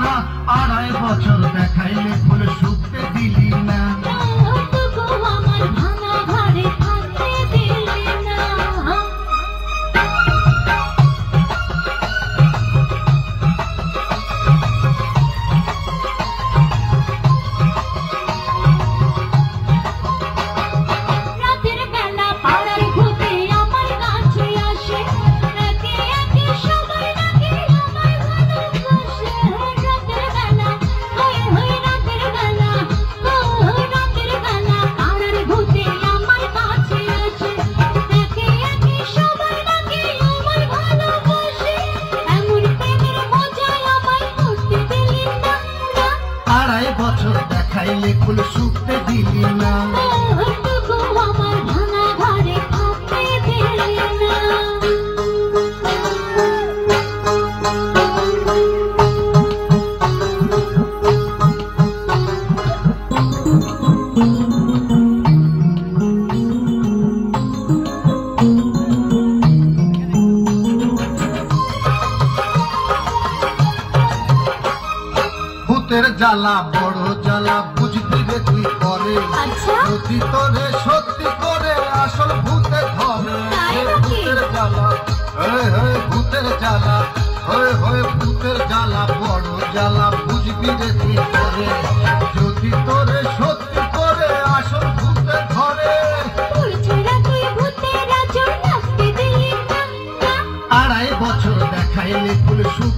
না, 2.5 বছর দেখাইলে ফুল শুকতে দিলি না। আমার ভাঙা ঘরে থাকতে দিলি না। রাতের বেলা পাড়ার ভূতে আমার কাছে আসে, একে একে সবাই নাকি আমায় ভালোবাসে। রাতের বেলা রাতের বেলা পাড়ার ভূতে আমার কাছে আসে, একে একে সবাই নাকি আমায় ভালোবাসে। এমন প্রেমের মজায় আমায় করতে দিলি না। 2.5 বছর দেখাইলে ফুল শুকতে দিলি না। তবু আমার ভাঙা ঘরে থাকতে দিলি না। ভূতের জ্বালা বড় জ্বালা, বুঝবি রে তুই করে। আচ্ছা। যদি তোরে সত্যি করে আসল ভূতে ধরে। তাই নাকি? ভূতের জ্বালা, ভূতের জ্বালা, ভূতের জ্বালা বড় জ্বালা, বুঝবি রে তুই করে। যদি তোরে সত্যি করে আসল ভূতে ধরে। তোর ছেড়া তুই ভূতের আচর নাচতে দিলি না। 2.5 বছর দেখাইলে ফুল শুকতে